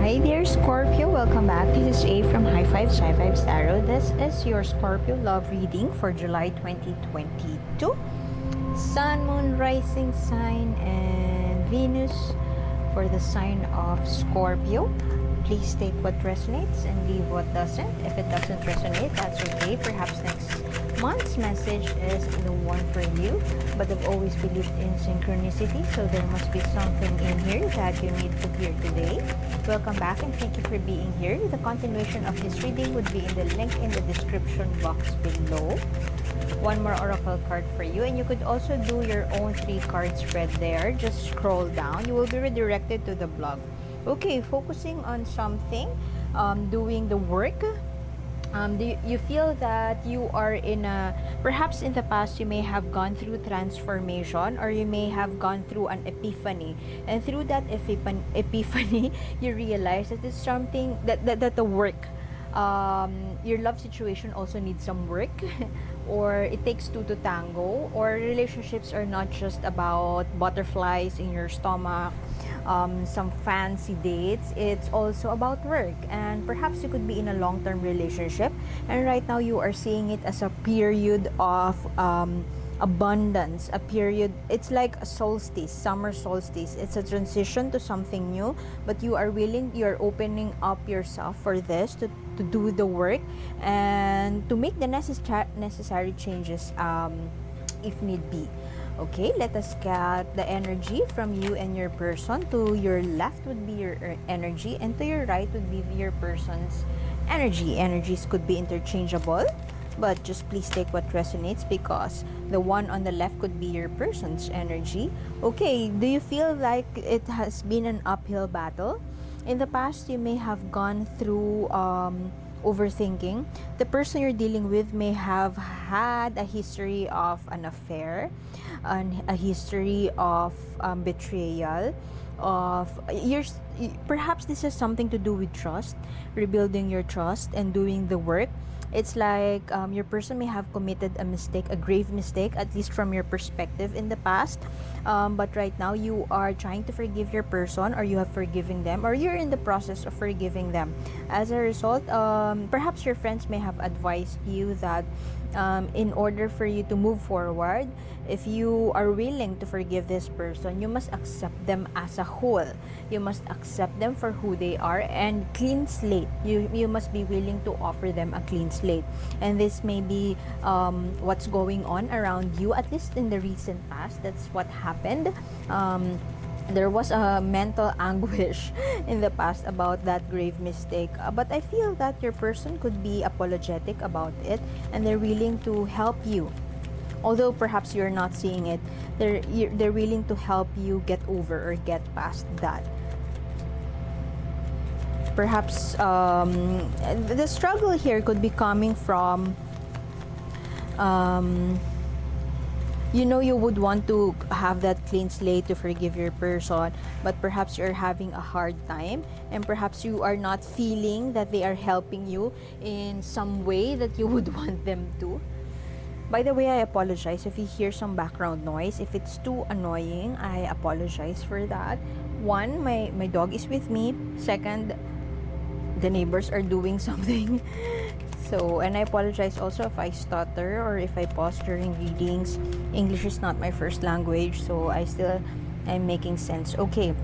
Hi dear Scorpio, welcome back. This is A from High Five Sci Five Tarot. This is your Scorpio love reading for July 2022. Sun, Moon, Rising sign, and Venus for the sign of Scorpio. Please take what resonates and leave what doesn't. If it doesn't resonate, that's okay. Perhaps next month's message is the one for you. But I've always believed in synchronicity, so there must be something in here that you need to hear today. Welcome back and thank you for being here. The continuation of this reading would be in the link in the description box below. One more oracle card for you, and you could also do your own 3-card spread there. Just scroll down, you will be redirected to the blog. Okay, focusing on something, doing the work. Do you feel that you are in a, perhaps in the past you may have gone through transformation, or you may have gone through an epiphany, and through that epiphany you realize that it's something that the work, your love situation also needs some work or it takes two to tango, or relationships are not just about butterflies in your stomach, some fancy dates. It's also about work, and perhaps you could be in a long-term relationship, and right now you are seeing it as a period of abundance, a period, it's like a solstice, summer solstice. It's a transition to something new, but you are willing, you're opening up yourself for this, to do the work and to make the necessary changes if need be. Okay, let us get the energy from you and your person. To your left would be your energy, and to your right would be your person's energy. Energies could be interchangeable, but just please take what resonates, because the one on the left could be your person's energy. Okay, do you feel like it has been an uphill battle? In the past, you may have gone through overthinking. The person you're dealing with may have had a history of an affair, a history of betrayal, of yours. Perhaps this has something to do with trust, rebuilding your trust and doing the work. It's like your person may have committed a mistake, a grave mistake, at least from your perspective in the past. But right now you are trying to forgive your person, or you have forgiven them, or you're in the process of forgiving them. As a result, perhaps your friends may have advised you that in order for you to move forward, if you are willing to forgive this person, you must accept them as a whole. You must accept them for who they are, and clean slate. You must be willing to offer them a clean slate. And this may be what's going on around you, at least in the recent past. That's what happened. There was a mental anguish in the past about that grave mistake, but I feel that your person could be apologetic about it, and they're willing to help you. Although perhaps you're not seeing it, they're willing to help you get over or get past that. Perhaps the struggle here could be coming from you would want to have that clean slate to forgive your person, but perhaps you're having a hard time, and perhaps you are not feeling that they are helping you in some way that you would want them to. By the way, I apologize if you hear some background noise. If it's too annoying, I apologize for that. One, my dog is with me. Second, the neighbors are doing something. So, and I apologize also if I stutter or if I pause during readings. English is not my first language, so I'm making sense. Okay,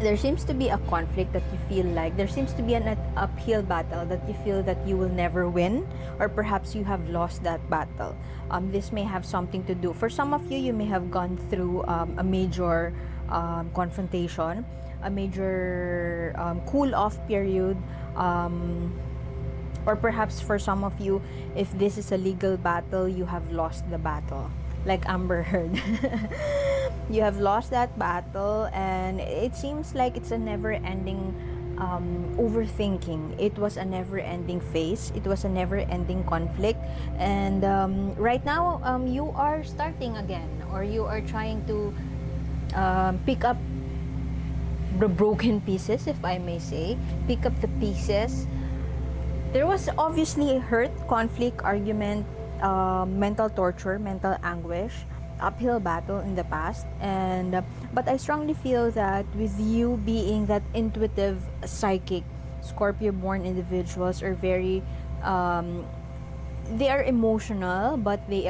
there seems to be a conflict that you feel like, there seems to be an uphill battle that you feel that you will never win, or perhaps you have lost that battle. This may have something to do, for some of you, you may have gone through a major confrontation, a major cool-off period, or perhaps for some of you, if this is a legal battle, you have lost the battle, like Amber Heard. You have lost that battle, and it seems like it's a never-ending overthinking. It was a never-ending phase. It was a never-ending conflict, and right now you are starting again, or you are trying to pick up the broken pieces, if I may say. Pick up the pieces. There was obviously a hurt, conflict, argument, mental torture, mental anguish. uphill battle in the past, and but I strongly feel that with you being that intuitive psychic Scorpio born individuals are very they are emotional, but they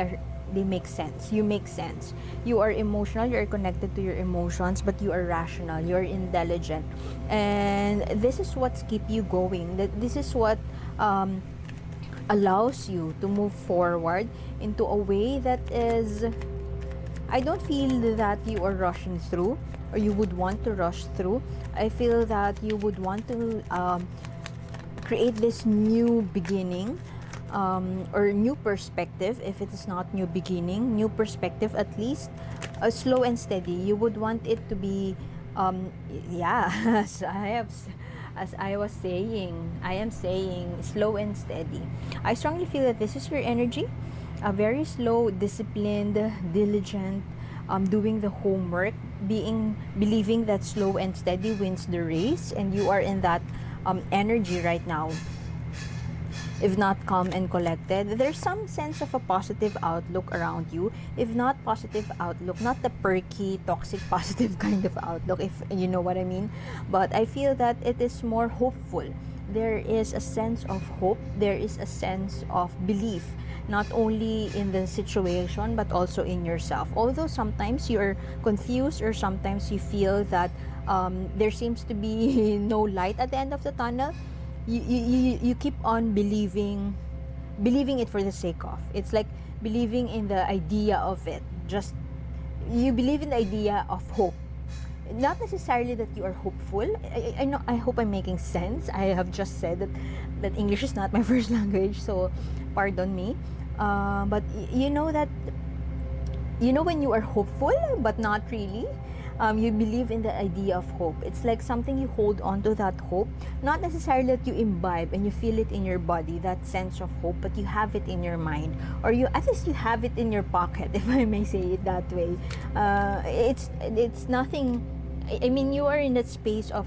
make sense. You make sense. You are emotional, you are connected to your emotions, but you are rational, you are intelligent, and this is what's keep you going. That this is what allows you to move forward into a way that is, I don't feel that you are rushing through, or you would want to rush through. I feel that you would want to create this new beginning, or new perspective. If it is not new beginning, new perspective, at least slow and steady. You would want it to be yeah, as I was saying, I am saying slow and steady. I strongly feel that this is your energy, a very slow, disciplined, diligent, doing the homework, believing that slow and steady wins the race, and you are in that energy right now. If not calm and collected, there's some sense of a positive outlook around you. If not positive outlook, not the perky, toxic, positive kind of outlook, if you know what I mean. But I feel that it is more hopeful. There is a sense of hope. There is a sense of belief, not only in the situation, but also in yourself. Although sometimes you're confused, or sometimes you feel that there seems to be no light at the end of the tunnel, you keep on believing it for the sake of, it's like believing in the idea of it. Just you believe in the idea of hope, not necessarily that you are hopeful. I know, I hope I'm making sense. I have just said that English is not my first language, so pardon me. But you know that, you know, when you are hopeful but not really, you believe in the idea of hope. It's like something you hold on to, that hope, not necessarily that you imbibe and you feel it in your body, that sense of hope, but you have it in your mind, or you, at least you have it in your pocket, if I may say it that way. It's nothing. I mean, you are in that space of,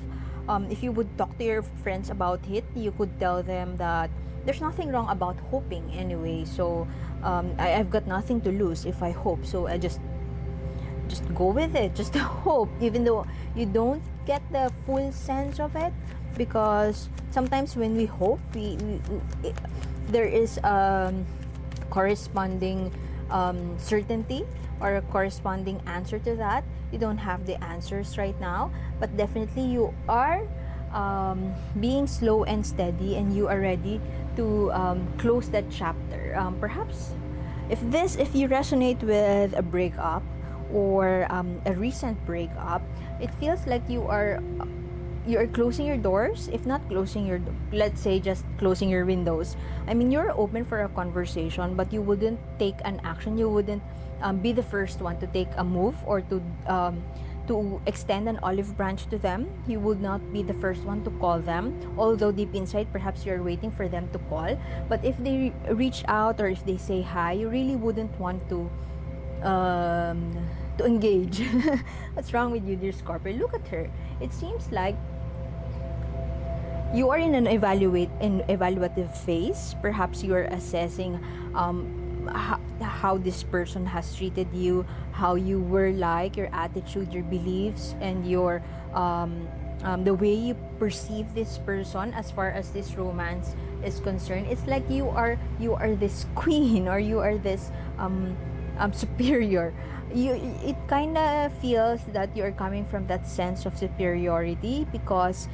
if you would talk to your friends about it, you could tell them that there's nothing wrong about hoping anyway. So I've got nothing to lose if I hope, so I just go with it, just hope, even though you don't get the full sense of it. Because sometimes when we hope, there is corresponding certainty, or a corresponding answer to that. You don't have the answers right now, but definitely you are being slow and steady, and you are ready to close that chapter. Perhaps if you resonate with a breakup, or a recent breakup, it feels like you are closing your doors. If not closing your, let's say just closing your windows. I mean, you're open for a conversation, but you wouldn't take an action. You wouldn't be the first one to take a move, or to extend an olive branch to them. You would not be the first one to call them, although deep inside perhaps you're waiting for them to call. But if they reach out, or if they say hi, you really wouldn't want to engage. What's wrong with you, dear Scorpio? Look at her. It seems like you are in an evaluative phase. Perhaps you are assessing how this person has treated you, how you were like, your attitude, your beliefs, and your the way you perceive this person as far as this romance is concerned. It's like you are this queen, or you are this superior. It kind of feels that you're coming from that sense of superiority, because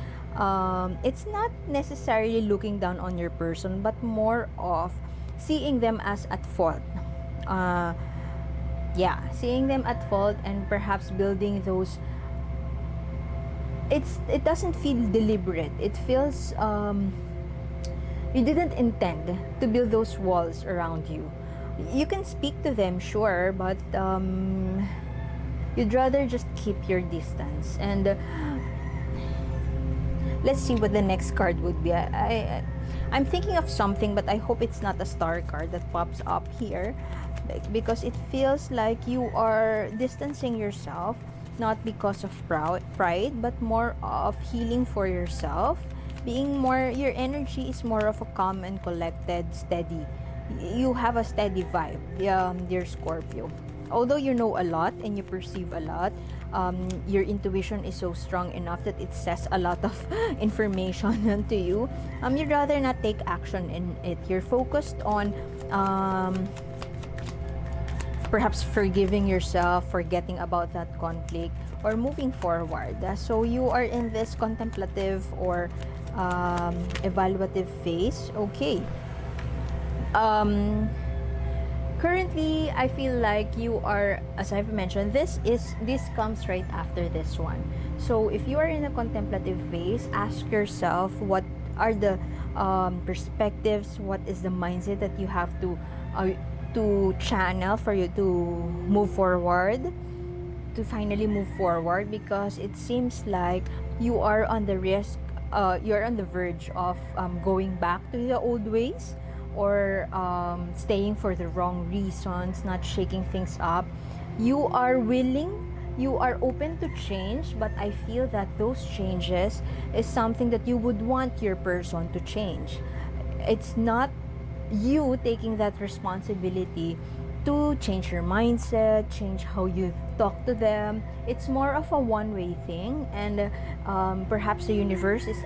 it's not necessarily looking down on your person, but more of seeing them as at fault. Seeing them at fault, and perhaps building those. It doesn't feel deliberate. It feels you didn't intend to build those walls around you. You can speak to them, sure, but you'd rather just keep your distance. And let's see what the next card would be. I'm thinking of something, but I hope it's not a star card that pops up here, because it feels like you are distancing yourself, not because of pride, but more of healing for yourself. Being more, your energy is more of a calm and collected, steady. You have a steady vibe, dear Scorpio. although you know a lot and you perceive a lot, your intuition is so strong enough that it says a lot of information to you. You'd rather not take action in it. You're focused on perhaps forgiving yourself, forgetting about that conflict, or moving forward. So you are in this contemplative or evaluative phase. Okay. Currently, I feel like you are, as I've mentioned, this comes right after this one. So if you are in a contemplative phase, ask yourself what are the perspectives, what is the mindset that you have to channel for you to move forward, to finally move forward, because it seems like you are on the you're on the verge of going back to the old ways, or staying for the wrong reasons, not shaking things up. You are willing, you are open to change, but I feel that those changes is something that you would want your person to change. It's not you taking that responsibility to change your mindset, change how you talk to them. It's more of a one-way thing, and perhaps the universe is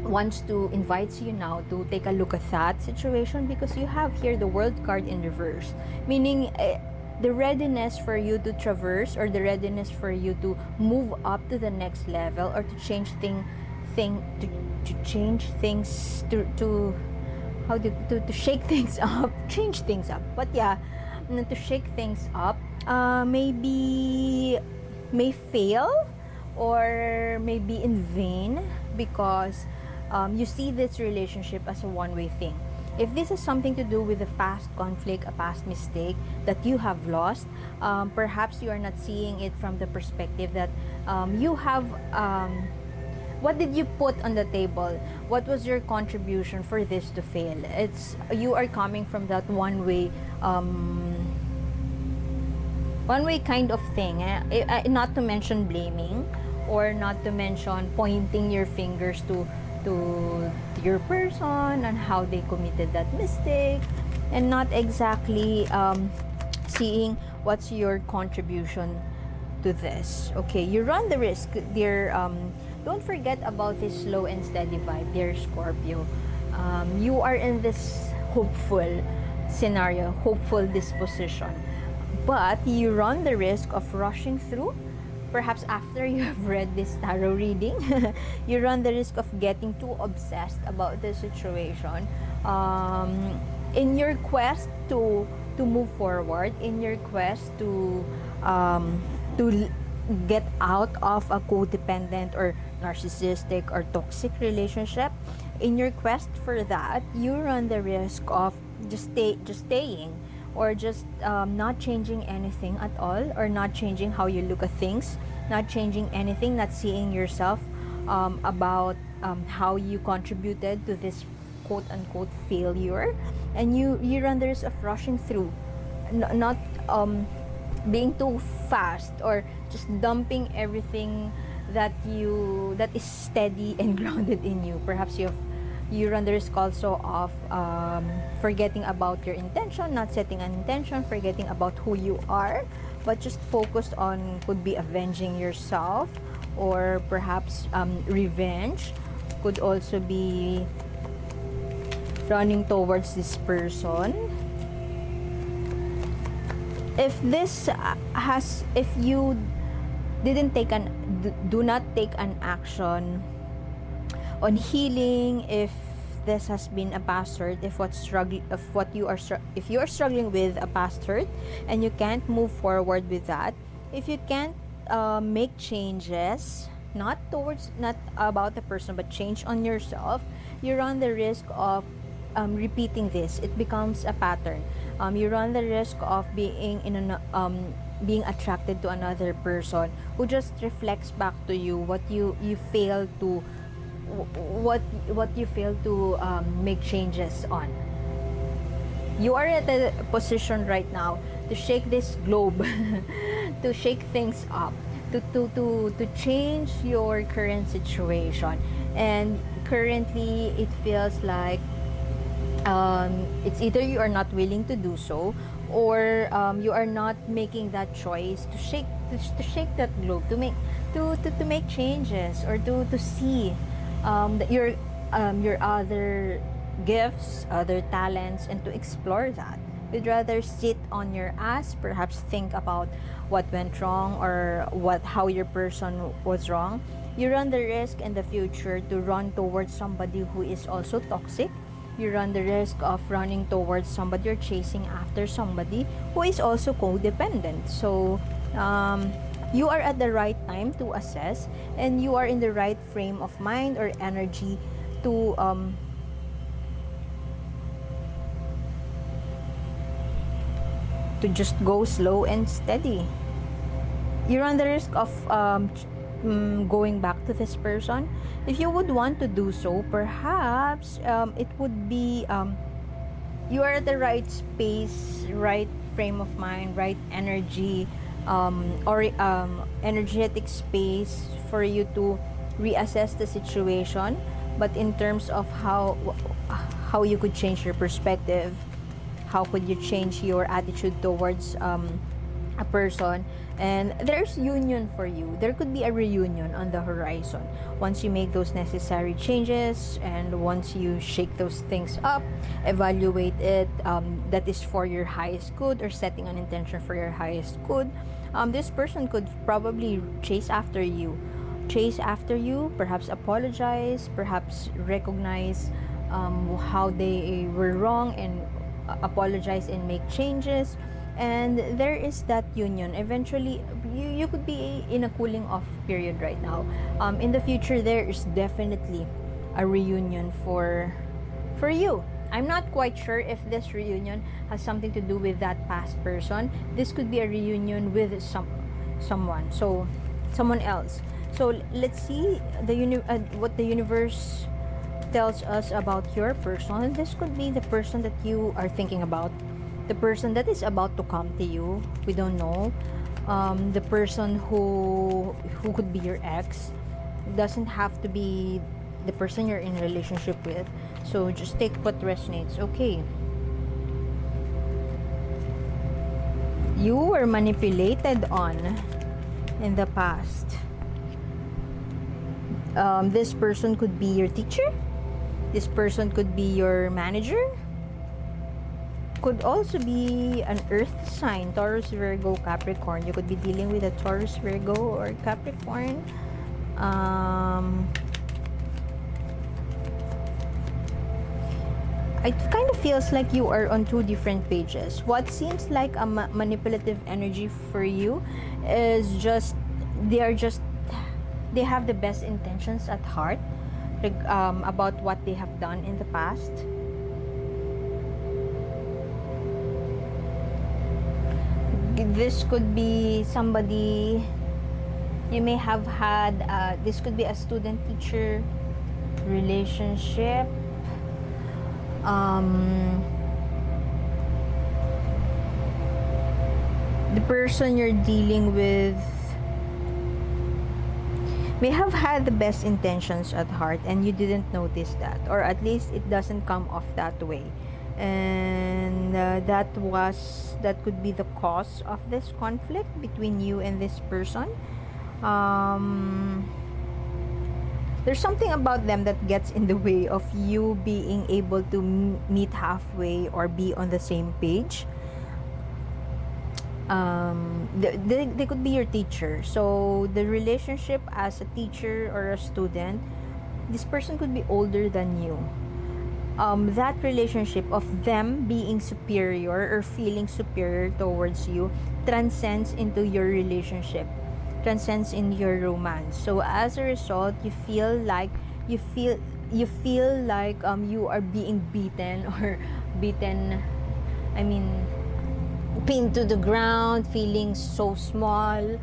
wants to invite you now to take a look at that situation, because you have here the World card in reverse, meaning the readiness for you to traverse, or the readiness for you to move up to the next level, or to change to change things, to shake things up, change things up. But yeah, to shake things up, maybe may fail, or maybe in vain, because you see this relationship as a one-way thing. If this is something to do with a past conflict, a past mistake that you have lost, perhaps you are not seeing it from the perspective that you have. What did you put on the table? What was your contribution for this to fail? It's you are coming from that one-way kind of thing. Not to mention blaming, or not to mention pointing your fingers to your person and how they committed that mistake, and not exactly seeing what's your contribution to this. Okay, you run the risk, dear. Don't forget about this slow and steady vibe, dear Scorpio. You are in this hopeful scenario, hopeful disposition, but you run the risk of rushing through. Perhaps after you have read this tarot reading, you run the risk of getting too obsessed about the situation. In your quest to move forward, in your quest to get out of a codependent or narcissistic or toxic relationship, in your quest for that, you run the risk of just staying, or just not changing anything at all, or not changing how you look at things, not changing anything, not seeing yourself about how you contributed to this quote-unquote failure, and you run the risk of rushing through, not being too fast, or just dumping everything that is steady and grounded in you. Perhaps you run the risk also of forgetting about your intention, not setting an intention, forgetting about who you are, but just focused on, could be avenging yourself, or perhaps revenge. Could also be running towards this person. If you do not take an action on healing, if this has been a past hurt, if you are struggling with a past hurt and you can't move forward with that, if you can't make changes, not about the person, but change on yourself, you run the risk of repeating this. It becomes a pattern. You run the risk of being being attracted to another person who just reflects back to you what you fail to make changes on. You are at a position right now to shake this globe, to shake things up, to change your current situation. And currently, it feels like it's either you are not willing to do so, or you are not making that choice to shake that globe, to make changes, or to see that your other gifts, other talents, and to explore that. You'd rather sit on your ass, perhaps think about what went wrong, or how your person was wrong. You run the risk in the future to run towards somebody who is also toxic. You run the risk of running towards somebody, or chasing after somebody who is also codependent. So you are at the right time to assess, and you are in the right frame of mind or energy to just go slow and steady. You run the risk of going back to this person. If you would want to do so, perhaps it would be you are at the right space, right frame of mind, right energy, or energetic space for you to reassess the situation. But in terms of how you could change your perspective, how could you change your attitude towards a person, and there's union for you. There could be a reunion on the horizon once you make those necessary changes, and once you shake those things up, evaluate it, that is for your highest good, or setting an intention for your highest good. This person could probably chase after you, perhaps apologize, perhaps recognize how they were wrong, and apologize and make changes. And there is that union. Eventually you could be in a cooling off period right now. In the future, there is definitely a reunion for you. I'm not quite sure if this reunion has something to do with that past person. This could be a reunion with someone else. So let's see what the universe tells us about your person. This could be the person that you are thinking about, the person that is about to come to you. We don't know. The person who could be your ex. Doesn't have to be the person you're in a relationship with. So just take what resonates. Okay. You were manipulated on in the past. This person could be your teacher. This person could be your manager. Could also be an earth sign, Taurus, Virgo, Capricorn. You could be dealing with a Taurus, Virgo, or Capricorn. It kind of feels like you are on two different pages. What seems like a manipulative energy for you is just they have the best intentions at heart, like, about what they have done in the past. This could be somebody you may have had. This could be a student-teacher relationship. The person you're dealing with may have had the best intentions at heart, and you didn't notice that, or at least it doesn't come off that way. And that could be the cause of this conflict between you and this person. There's something about them that gets in the way of you being able to meet halfway or be on the same page. They could be your teacher. So the relationship as a teacher or a student, this person could be older than you. That relationship of them being superior or feeling superior towards you transcends into your relationship, transcends in your romance. So as a result, you feel like you are being beaten, or pinned to the ground, feeling so small.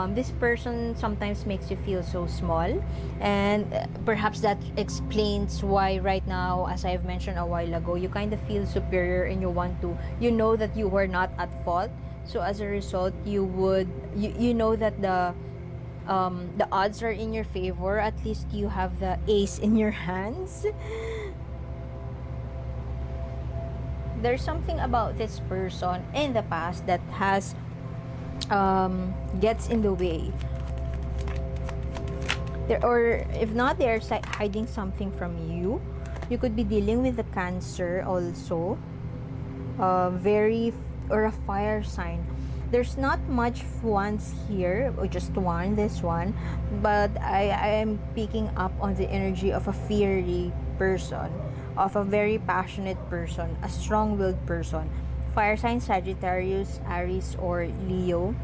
This person sometimes makes you feel so small, and perhaps that explains why right now, as I've mentioned a while ago, you kind of feel superior, and you know that you were not at fault. So as a result, you know that the odds are in your favor. At least you have the ace in your hands. there's something about this person in the past that has gets in the way. Or if not, they're hiding something from you. You could be dealing with the Cancer also, or a fire sign. There's not much ones here, or just one, this one, but I am picking up on the energy of a fiery person, of a very passionate person, a strong-willed person. Fire sign: Sagittarius, Aries, or Leo.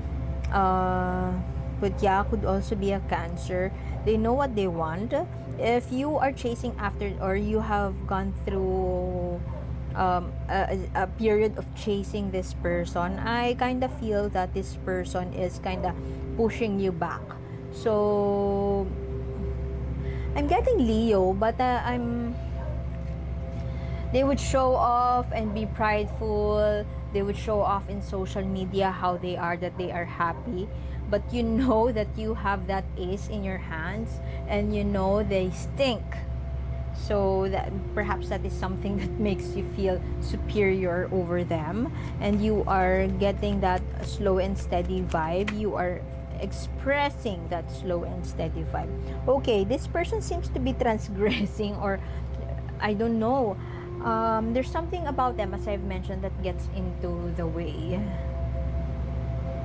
But yeah, could also be a Cancer. They know what they want. If you are chasing after, or you have gone through a period of chasing this person, I kind of feel that this person is kind of pushing you back. So I'm getting Leo, but they would show off and be prideful. They would show off in social media how they are, that they are happy, but you know that you have that ace in your hands, and you know they stink. So that perhaps that is something that makes you feel superior over them, and you are getting that slow and steady vibe. You are expressing that slow and steady vibe. Okay, this person seems to be transgressing, or I don't know. There's something about them, as I've mentioned, that gets into the way.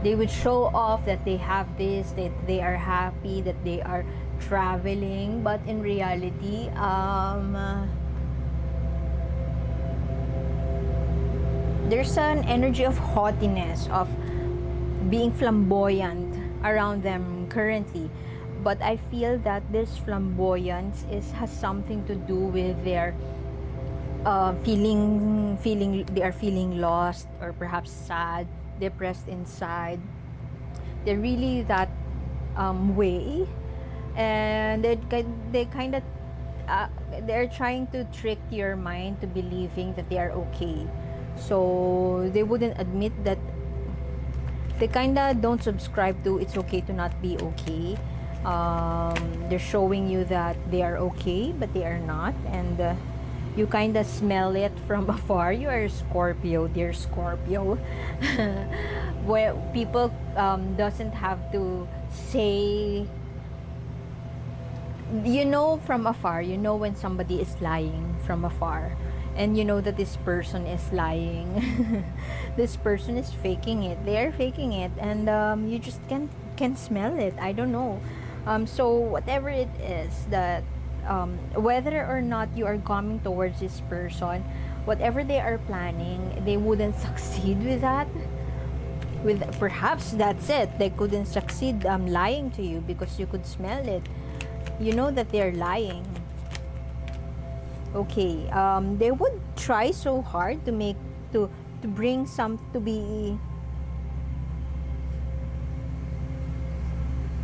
They would show off that they have this, that they are happy, that they are traveling, but in reality, there's an energy of haughtiness, of being flamboyant around them currently. But I feel that this flamboyance has something to do with their feeling they are feeling lost, or perhaps sad, depressed inside. They're really that way, and they kind of they're trying to trick your mind to believing that they are okay. So they wouldn't admit that. They kind of don't subscribe to it's okay to not be okay. They're showing you that they are okay, but they are not, and you kind of smell it from afar. You are a Scorpio, dear Scorpio. Where people doesn't have to say, you know, from afar. You know when somebody is lying from afar, and you know that this person is lying. This person is faking it. They are faking it, and you just can smell it. I don't know. So whatever it is that, whether or not you are coming towards this person, whatever they are planning, they wouldn't succeed with that. With perhaps that's it. They couldn't succeed lying to you, because you could smell it. You know that they're lying. Okay, they would try so hard to make to bring some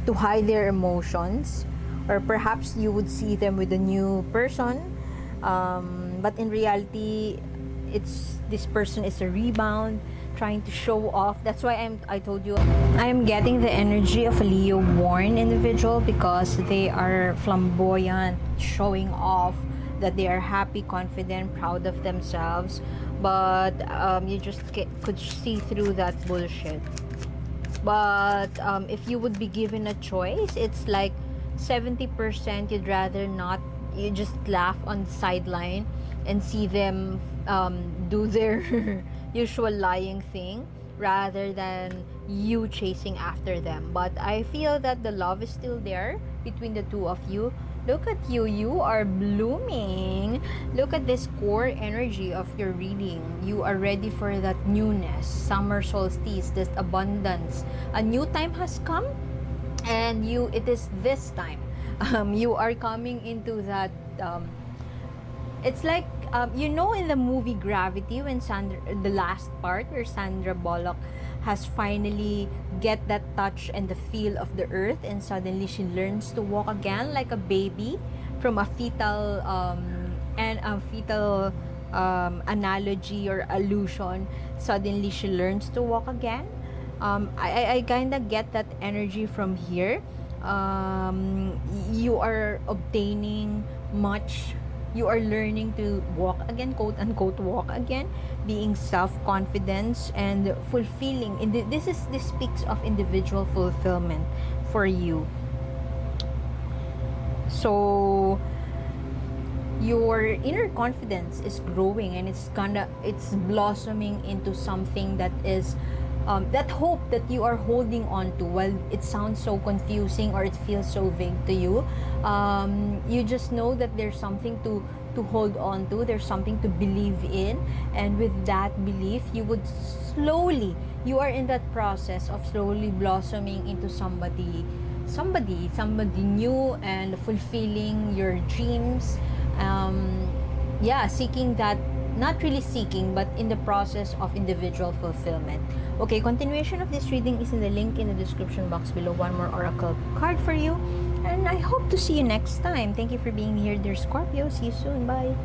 to hide their emotions, or perhaps you would see them with a new person, but in reality, this person is a rebound, trying to show off. That's why I told you I am getting the energy of a Leo born individual, because they are flamboyant, showing off that they are happy, confident, proud of themselves, but you just could see through that bullshit. But if you would be given a choice, it's like 70% you'd rather not. You just laugh on the sideline and see them do their usual lying thing, rather than you chasing after them. But I feel that the love is still there between the two of you. Look at you. You are blooming. Look at this core energy of your reading. You are ready for that newness, summer solstice, this abundance. A new time has come, and it is this time. You are coming into that. It's like, you know, in the movie Gravity, when the last part where Sandra Bullock has finally get that touch and the feel of the earth, and suddenly she learns to walk again like a baby from a fetal analogy or illusion. Suddenly she learns to walk again. I kind of get that energy from here. You are obtaining much You are learning to walk again, quote unquote walk again, being self-confidence and fulfilling. This speaks of individual fulfillment for you. So your inner confidence is growing, and it's blossoming into something that is that hope that you are holding on to. While it sounds so confusing or it feels so vague to you, you just know that there's something to hold on to, there's something to believe in, and with that belief you would slowly, you are in that process of slowly blossoming into somebody new and fulfilling your dreams. Yeah, seeking that, not really seeking, but in the process of individual fulfillment. Okay, continuation of this reading is in the link in the description box below. One more oracle card for you, and I hope to see you next time. Thank you for being here, dear Scorpio. See you soon. Bye.